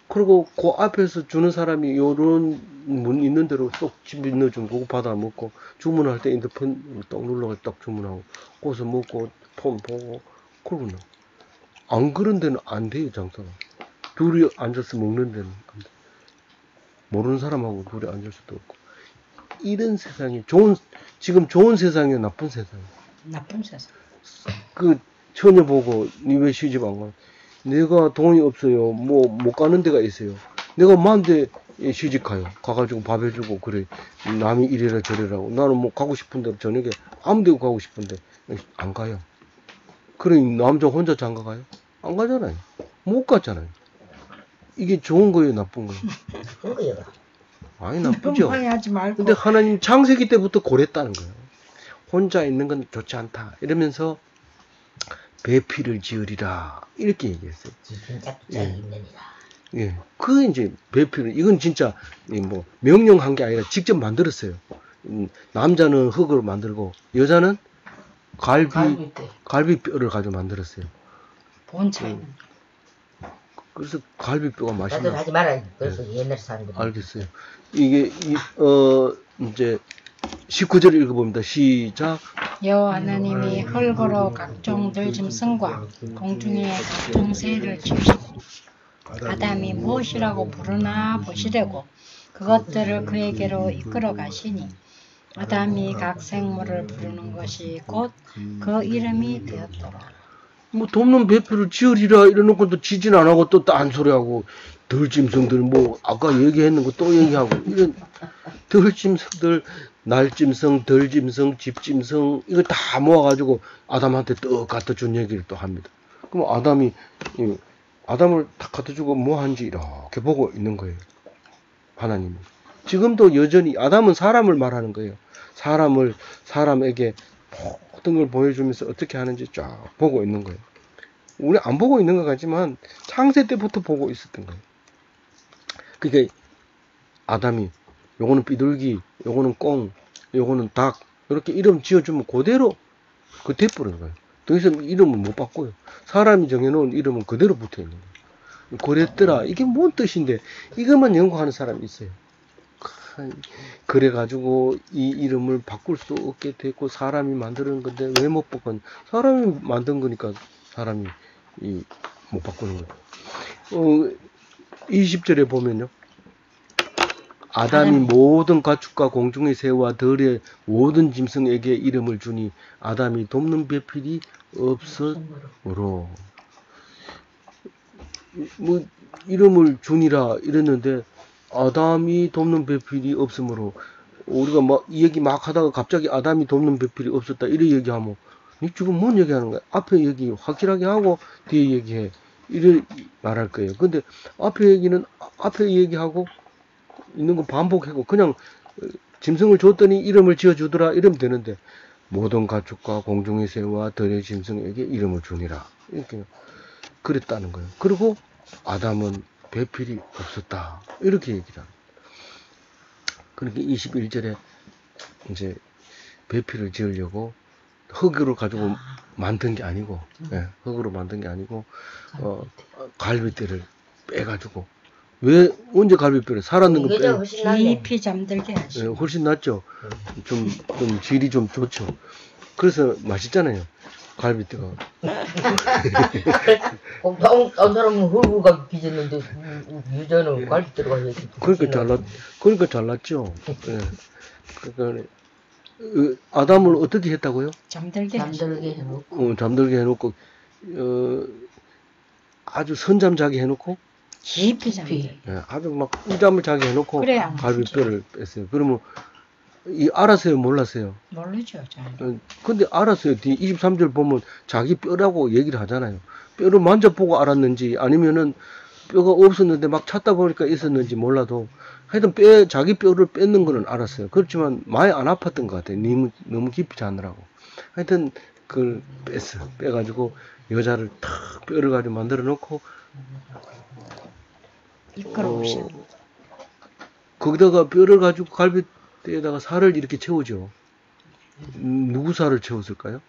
그리고 그 앞에서 주는 사람이 요런 문 있는 대로 쏙 집에 넣어주면 그거 받아 먹고 주문할 때 핸드폰 딱 눌러서 딱 주문하고 거기서 먹고 폰 보고 그러고는 안 그런 데는 안 돼요. 장사가. 둘이 앉아서 먹는 데는 안 돼. 모르는 사람하고 둘이 앉을 수도 없고 이런 세상이 지금 좋은 세상이에요? 나쁜 세상이에요?
나쁜 세상.
그 처녀 보고 니 왜 시집 안 가? 내가 돈이 없어요. 뭐 못 가는 데가 있어요. 내가 만데 시집 가요. 가가지고 밥 해주고 그래. 남이 이래라 저래라고. 나는 뭐 가고 싶은데 저녁에 아무 데고 가고 싶은데 안 가요. 그래 남자 혼자 장가 가요? 안 가잖아요. 못 갔잖아요. 이게 좋은 거예요, 나쁜 거예요?
그거요.
아니, 나쁘죠.
하지 말고.
근데 하나님 창세기 때부터 고랬다는 거예요. 혼자 있는 건 좋지 않다. 이러면서 배필을 지으리라. 이렇게 얘기했어요.
진짜
예.
있느니라.
예. 그 이제 배필을, 이건 진짜 뭐 명령한 게 아니라 직접 만들었어요. 남자는 흙으로 만들고, 여자는 갈비뼈를 가지고 만들었어요.
본 차이는.
그래서 갈비뼈가
나도
맛있나?
하지 말아요. 그래서 옛날 사람들.
알겠어요. 이게, 이제 19절 읽어봅니다. 시작.
여호와 하나님이 흙으로 각종 들짐승과 공중의 각종 새를 지으시고 아담이 무엇이라고 부르나 보시려고 그것들을 그에게로 이끌어 가시니 아담이 각 생물을 부르는 것이 곧 그 이름이 되었더라.
뭐 돕는 배필을 지으리라 이러놓고 또 지진 안 하고 또 딴소리하고 들짐승들 뭐 아까 얘기했는 거 또 얘기하고 이런 들짐승들 날짐승, 들짐승, 집짐승 이거 다 모아가지고 아담한테 떡 갖다 준 얘기를 또 합니다. 그럼 아담을 딱 갖다 주고 뭐 한지 이렇게 보고 있는 거예요. 하나님이. 지금도 여전히 아담은 사람을 말하는 거예요. 사람에게 모든 걸 보여주면서 어떻게 하는지 쫙 보고 있는 거예요. 우리 안 보고 있는 것 같지만 창세 때부터 보고 있었던 거예요. 그러니까 아담이 요거는 비둘기, 요거는 꽁, 요거는 닭 이렇게 이름 지어주면 그대로 그 돼버린 거예요. 더 이상 이름을 못 바꿔요. 사람이 정해놓은 이름은 그대로 붙어있는 거예요. 그랬더라. 이게 뭔 뜻인데 이것만 연구하는 사람이 있어요. 그래가지고 이 이름을 바꿀 수 없게 됐고 사람이 만드는 건데 왜 못 바꾼? 사람이 만든 거니까 사람이 못 바꾸는 거예요. 20절에 보면요. 아담이 모든 가축과 공중의 새와 들의 모든 짐승에게 이름을 주니 아담이 돕는 배필이 없으므로 뭐 이름을 주니라 이랬는데 아담이 돕는 배필이 없으므로 우리가 막 이 얘기 막 하다가 갑자기 아담이 돕는 배필이 없었다 이래 얘기하면 니 지금 뭔 얘기하는 거야? 앞에 얘기 확실하게 하고 뒤에 얘기해 이래 말할 거예요. 근데 앞에 얘기하고 있는 거 반복하고 그냥 짐승을 줬더니 이름을 지어주더라 이러면 되는데 모든 가축과 공중의 새와 들의 짐승에게 이름을 주니라 이렇게 그랬다는 거예요. 그리고 아담은 배필이 없었다 이렇게 얘기를 합니다. 그러니까 21절에 이제 배필을 지으려고 흙으로 가지고 만든 게 아니고 흙으로 만든 게 아니고 갈비뼈를 빼가지고 왜 언제 갈비뼈를 살았는 거 빼요?
깊이 잠들게 하시.
훨씬 낫죠. 좀 질이 좀 좋죠. 그래서 맛있잖아요. 갈비뼈가.
딴 사람은 흙으로 빚었는데 유저는 갈비뼈가 해야지.
그러니까 잘났죠. 예. 그러니까 아담을 어떻게 했다고요?
잠들게
해놓고.
잠들게 해놓고 아주 선잠 자게 해놓고.
깊이 잠들.
아주 막 꿀잠을 자게 해놓고 갈비뼈를 뺐어요. 그러면 알았어요, 몰랐어요?
모르죠, 잘.
근데 알았어요. 뒤 23절 보면 자기 뼈라고 얘기를 하잖아요. 뼈를 만져보고 알았는지 아니면은 뼈가 없었는데 막 찾다 보니까 있었는지 몰라도 하여튼 자기 뼈를 뺏는 거는 알았어요. 그렇지만 많이 안 아팠던 것 같아요. 너무 깊이 자느라고. 하여튼 그걸 빼가지고 여자를 탁 뼈를 가지고 만들어 놓고 거기다가 뼈를 가지고 갈비뼈에다가 살을 이렇게 채우죠. 누구 살을 채웠을까요?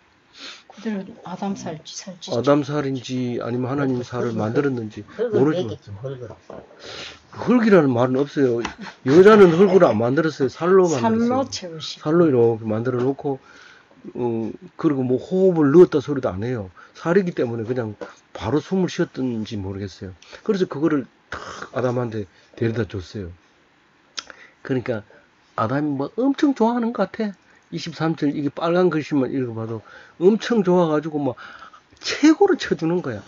그대로 아담 살지.
아담 살인지 아니면 하나님 살을 만들었는지 모르지만 흙이라는 말은 없어요. 여자는 흙으로 안 만들었어요. 살로 만들었어요. 살로 이렇게 만들어 놓고 그리고 뭐 호흡을 넣었다 소리도 안 해요. 살이기 때문에 그냥 바로 숨을 쉬었던지 모르겠어요. 그래서 그거를 탁 아담한테 데려다 줬어요. 그러니까 아담이 뭐 엄청 좋아하는 것 같아. 23절 이게 빨간 글씨만 읽어봐도 엄청 좋아가지고 막 최고로 쳐주는 거야.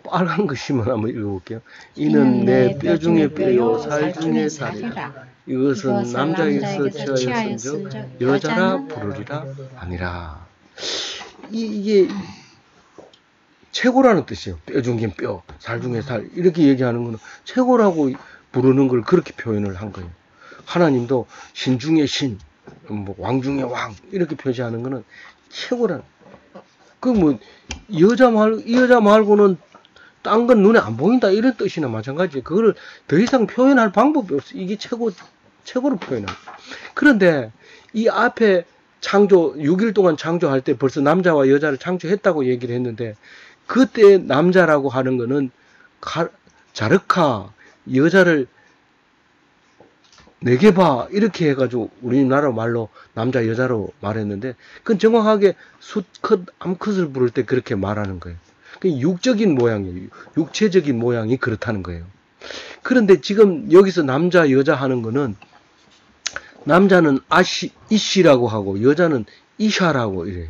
빨간 글씨만 한번 읽어볼게요. 이는 내 뼈 중에 뼈요 살 중에 살이라. 이것은 남자에게서 취하였은즉 여자라 부르리라 아니라. 이게 최고라는 뜻이에요. 뼈 중에 뼈, 살 중에 살 이렇게 얘기하는 거는 최고라고 부르는 걸 그렇게 표현을 한 거예요. 하나님도 신 중에 신, 뭐 왕 중에 왕 이렇게 표시하는 거는 최고라는. 그 뭐 이 여자 말고는 딴 건 눈에 안 보인다 이런 뜻이나 마찬가지. 그거를 더 이상 표현할 방법이 없어. 이게 최고로 표현합니다. 그런데 이 앞에 창조 6일 동안 창조할 때 벌써 남자와 여자를 창조했다고 얘기를 했는데 그때 남자라고 하는 거는 자르카 여자를 내게 봐 이렇게 해가지고 우리나라 말로 남자 여자로 말했는데 그건 정확하게 수컷 암컷을 부를 때 그렇게 말하는 거예요. 육적인 모양이에요. 육체적인 모양이 그렇다는 거예요. 그런데 지금 여기서 남자 여자 하는 거는 남자는 이시라고 하고 여자는 이샤라고 이래요.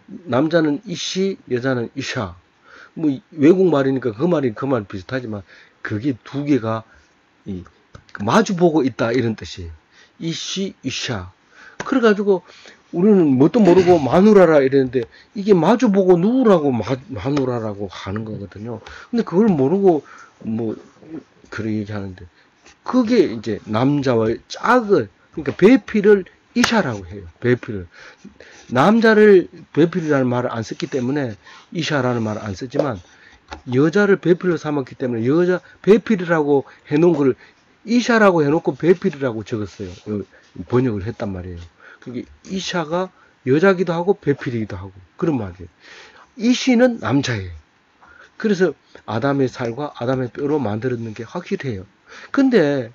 남자는 이시, 여자는 이샤. 뭐 외국 말이니까 그 말이 비슷하지만 그게 두 개가 마주보고 있다 이런 뜻이에요. 이시, 이샤. 그래가지고 우리는 뭣도 모르고 마누라라 이랬는데 이게 마주보고 누구라고 마누라라고 하는 거거든요. 근데 그걸 모르고 뭐 그런 얘기하는데 그게 이제 남자와 짝을 그러니까 배필을 이샤라고 해요. 배필을 남자를 배필이라는 말을 안 썼기 때문에 이샤라는 말을 안 썼지만 여자를 배필로 삼았기 때문에 여자 배필이라고 해놓은 걸 이샤라고 해놓고 배필이라고 적었어요. 번역을 했단 말이에요. 그게 이샤가 여자기도 하고 배필이기도 하고 그런 말이에요. 이시는 남자예요. 그래서 아담의 살과 아담의 뼈로 만들었는 게 확실해요. 근데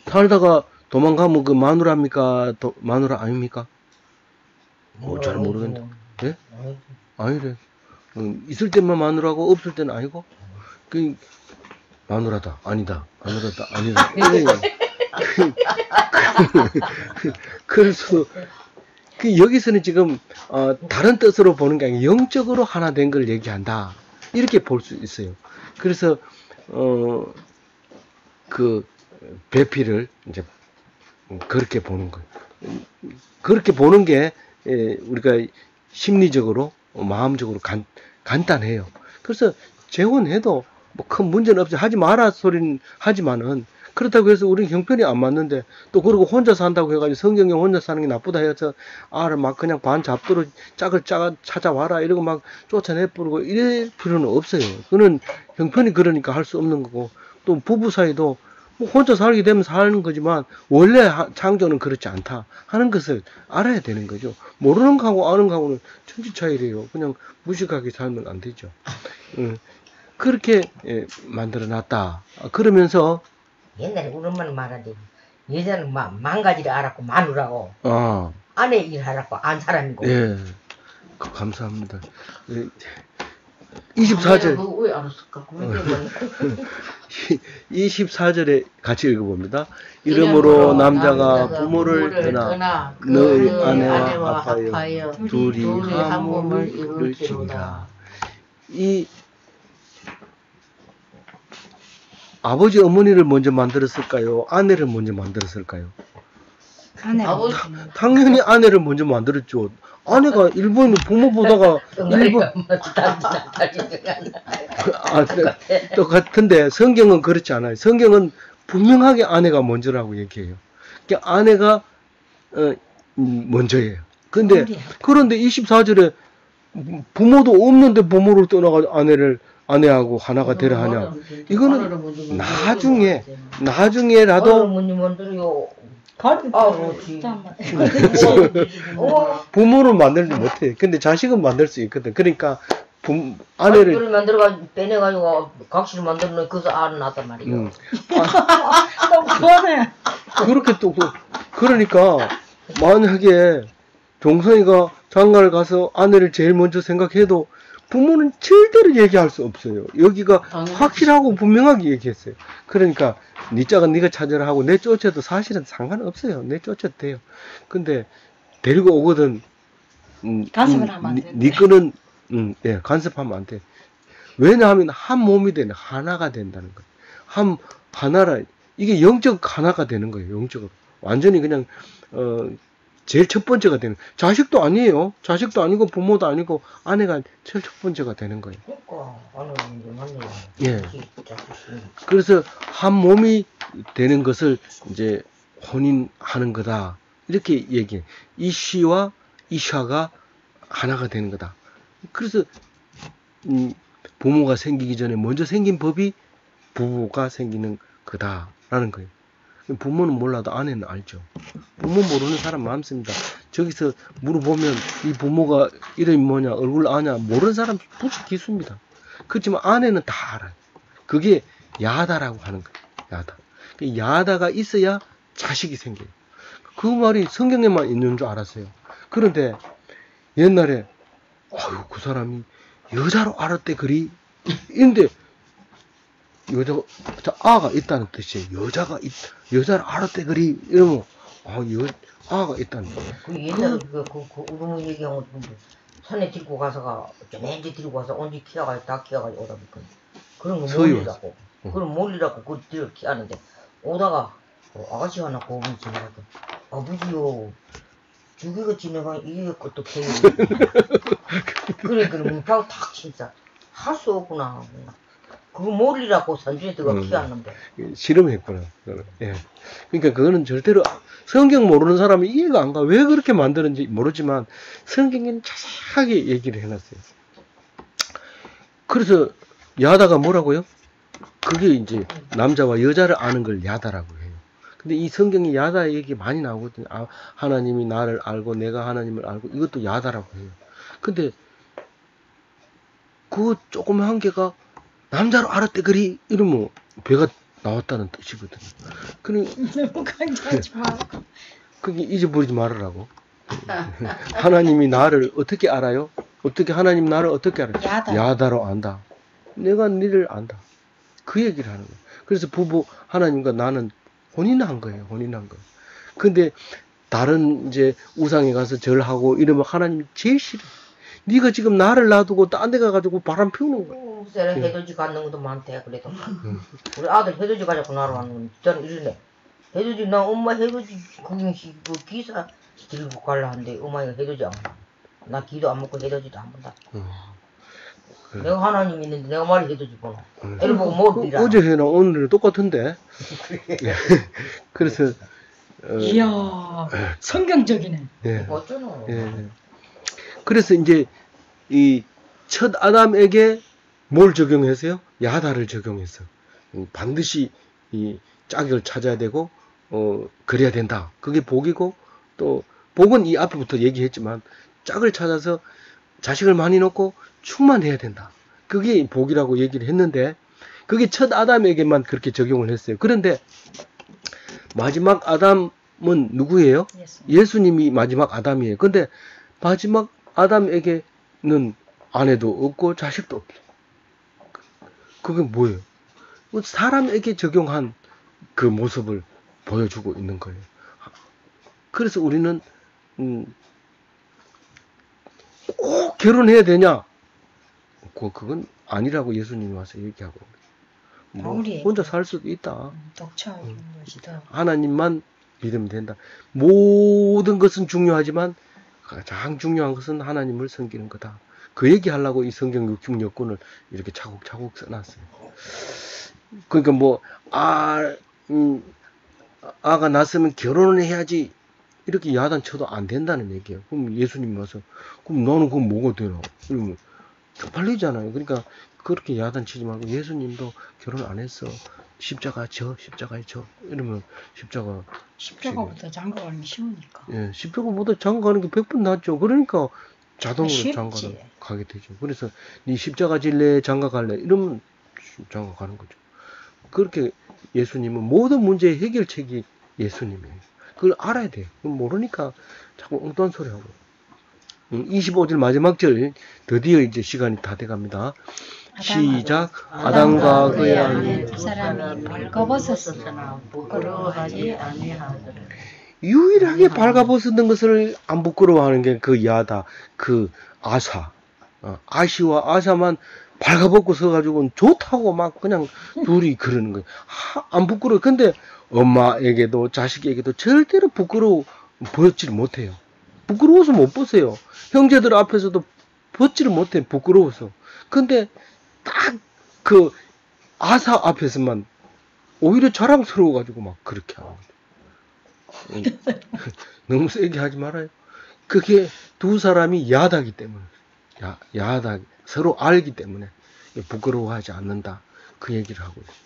살다가 도망가면 그 마누라입니까? 마누라 아닙니까? 잘 모르겠네. 예? 아니래. 있을 때만 마누라고 없을 때는 아니고 그 마누라다 아니다 마누라다 아니다. 그래서 여기서는 지금 다른 뜻으로 보는 게 아니라 영적으로 하나 된 걸 얘기한다 이렇게 볼 수 있어요. 그래서 그 배필을 이제 그렇게 보는 거예요. 그렇게 보는 게 우리가 심리적으로 마음적으로 간단해요. 그래서 재혼해도 뭐 큰 문제는 없어요. 하지 마라 소리는 하지만은 그렇다고 해서 우리는 형편이 안 맞는데 또 그러고 혼자 산다고 해가지고 성경에 혼자 사는 게 나쁘다 해서 알을 막 그냥 반 잡도록 짝을 찾아와라 이러고 막 쫓아내 버리고 이럴 필요는 없어요. 그는 형편이 그러니까 할 수 없는 거고 또 부부 사이도 뭐 혼자 살게 되면 사는 거지만 원래 창조는 그렇지 않다 하는 것을 알아야 되는 거죠. 모르는 거하고 아는 거하고는 천지 차이래요. 그냥 무식하게 살면 안 되죠. 그렇게 만들어 놨다. 그러면서
옛날에 우리 엄마는 말하지 여자는 망가지를 알았고 마누라고 아내 일 알았고 안 사람이고.
예, 감사합니다. 24절.
왜 알았을까?
24절에 같이 읽어봅니다. 이러므로 남자가 부모를 떠나 너의 아내와 합하여 둘이 한 몸을 이룰지로다. 이 아버지 어머니를 먼저 만들었을까요? 아내를 먼저 만들었을까요? 당연히 아내를 먼저 만들었죠. 아내가 일본 부모 보다가 일본 똑같은데 성경은 그렇지 않아요. 성경은 분명하게 아내가 먼저라고 얘기해요. 그러니까 아내가 먼저예요. 그런데 24절에 부모도 없는데 부모를 떠나가 아내하고 하나가 되라 하냐. 이거는 나중에라도 부모를 만들지 못해. 근데 자식은 만들 수 있거든. 그러니까 아내를
만들어가지고 빼내가지고 각시를 만들어놓으면 그래서 알을 낳았단 말이에요.
그렇게 또 그러니까 만약에 종선이가 장가를 가서 아내를 제일 먼저 생각해도 부모는 절대로 얘기할 수 없어요. 여기가 확실하고 분명하게 얘기했어요. 그러니까 네 짝은 네가 찾으라 하고 내 쫓아도 사실은 상관없어요. 내 쫓아도 돼요. 근데 데리고 오거든
간섭을 하면 안 돼.
네 거는 간섭하면 안 돼. 왜냐하면 한 몸이 되는 하나가 된다는 거예요. 하나라 이게 영적 하나가 되는 거예요. 영적으로 완전히 그냥 제일 첫 번째가 되는, 자식도 아니에요. 자식도 아니고 부모도 아니고 아내가 제일 첫 번째가 되는 거예요. 예. 그래서 한 몸이 되는 것을 이제 혼인하는 거다. 이렇게 얘기해. 이씨와 이샤가 하나가 되는 거다. 그래서 부모가 생기기 전에 먼저 생긴 법이 부부가 생기는 거다라는 거예요. 부모는 몰라도 아내는 알죠. 부모 모르는 사람 많습니다. 저기서 물어보면 이 부모가 이름이 뭐냐, 얼굴 아냐, 모르는 사람 부지 기수입니다. 그렇지만 아내는 다 알아요. 그게 야다라고 하는 거예요. 야다. 야다가 있어야 자식이 생겨요. 그 말이 성경에만 있는 줄 알았어요. 그런데 옛날에 아유 그 사람이 여자로 알았대 그리 인데 아가 있다는 뜻이에요. 여자를 알았대 그리 이러면 아가 있다는 거예요.
그 옛날에 그 우르무 얘기한 거 산에 들고 가서가 맨지 들고 가서 언제 키워가 다 키워가지고 오다 보니까 그런 거 몰리라고 그럼 몰리라고 그 뒤를 키하는데 오다가 아가씨 하나 고음이 지나가서 아버지요 죽이고 지나가 이게 것도 배우 그래 문파고 탁 진짜 할 수 없구나. 그거 몰리라고 산주에다가 키웠는데
실험했구나. 예. 그러니까 그거는 절대로 성경 모르는 사람이 이해가 안 가. 왜 그렇게 만드는지 모르지만 성경에는 자세하게 얘기를 해놨어요. 그래서 야다가 뭐라고요? 그게 이제 남자와 여자를 아는 걸 야다라고 해요. 근데 이 성경에 야다 얘기 많이 나오거든요. 하나님이 나를 알고 내가 하나님을 알고 이것도 야다라고 해요. 근데 그 조그만 개가 남자로 알았대 그리 이러면 배가 나왔다는 뜻이거든요.
너무 강조하지 마.
그게 잊어버리지 말으라고. 하나님이 나를 어떻게 알아요? 어떻게 하나님 나를 어떻게 알아요? 야다로 안다. 내가 니를 안다. 그 얘기를 하는 거예요. 그래서 부부 하나님과 나는 혼인한 거예요. 혼인한 거예요. 근데 다른 이제 우상에 가서 절하고 이러면 하나님이 제일 싫어. 네가 지금 나를 놔두고 딴 데 가가지고 바람 피우는 거야.
쟤는 해돋이 갖는 것도 많대 그래도. 우리 아들 해돋이 가자고 나러 왔는데 저는 이러네. 해돋이 나 엄마 해돋이 거기 그 기사 들고 갈라 하는데 엄마가 해돋이 안 먹어. 나 기도 안 먹고 해돋이도 안 본다. 그래. 내가 하나님 있는데 내가 말이 해돋이 보나. 애를 보고 못 비라.
어제나 오늘은 똑같은데. 그래서
이야 성경적이네.
예.
어쩌노.
예. 그래서 이제 이 첫 아담에게 뭘 적용했어요? 야다를 적용했어. 반드시 이 짝을 찾아야 되고 그래야 된다. 그게 복이고 또 복은 이 앞에부터 얘기했지만 짝을 찾아서 자식을 많이 낳고 충만해야 된다. 그게 복이라고 얘기를 했는데 그게 첫 아담에게만 그렇게 적용을 했어요. 그런데 마지막 아담은 누구예요? 예수님이 마지막 아담이에요. 근데 마지막 아담에게는 아내도 없고 자식도 없어. 그게 뭐예요? 사람에게 적용한 그 모습을 보여주고 있는 거예요. 그래서 우리는 꼭 결혼해야 되냐? 그건 아니라고 예수님이 와서 얘기하고 뭐 혼자 살 수도 있다. 하나님만 믿으면 된다. 모든 것은 중요하지만 가장 중요한 것은 하나님을 섬기는 거다. 그 얘기하려고 이 성경 66권을 이렇게 차곡차곡 써놨어요. 그러니까 뭐 아가 낳았으면 결혼을 해야지 이렇게 야단쳐도 안 된다는 얘기예요. 그럼 예수님 와서 그럼 너는 그건 뭐가 되나? 이러면 쪽팔리잖아요. 그러니까 그렇게 야단치지 말고
예수님도
결혼 안 했어. 십자가에 져 이러면
십자가보다 장가가는 게 쉬우니까.
예, 십자가보다 장가가는 게 100번 낫죠. 그러니까 자동으로 장가를 가게 되죠. 그래서 네 십자가 질래 장가갈래 이러면 장가가는 거죠. 그렇게 예수님은 모든 문제의 해결책이 예수님이에요. 그걸 알아야 돼요. 모르니까 자꾸 엉뚱한 소리 하고. 25절 마지막 절 드디어 이제 시간이 다 돼갑니다. 시작. 아담과 그의 아내
두 사람이 벌거벗었으나 부끄러워하지 아니하더라.
유일하게 발가벗었는 것을 안 부끄러워하는 게 그 야다, 그 아사, 아시와 아사만 발가벗고 서가지고 좋다고 막 그냥 둘이 그러는 거예요. 안 부끄러워. 근데 엄마에게도 자식에게도 절대로 부끄러워 벗지를 못해요. 부끄러워서 못 벗어요. 형제들 앞에서도 벗지를 못해. 부끄러워서. 근데 딱 그 아사 앞에서만 오히려 자랑스러워가지고 막 그렇게 하는 거예요. 너무 세게 하지 말아요. 그게 두 사람이 야하기 때문에, 야하다, 서로 알기 때문에 부끄러워하지 않는다. 그 얘기를 하고 있어요.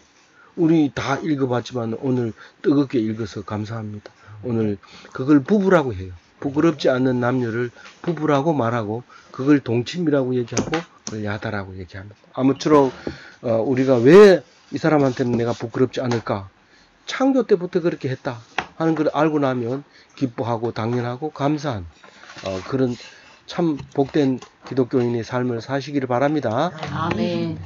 우리 다 읽어봤지만 오늘 뜨겁게 읽어서 감사합니다. 오늘 그걸 부부라고 해요. 부끄럽지 않는 남녀를 부부라고 말하고 그걸 동침이라고 얘기하고 그걸 야다라고 얘기합니다. 아무쪼록 우리가 왜 이 사람한테는 내가 부끄럽지 않을까? 창조 때부터 그렇게 했다 하는 걸 알고 나면 기뻐하고 당연하고 감사한 그런 참 복된 기독교인의 삶을 사시기를 바랍니다.
아멘.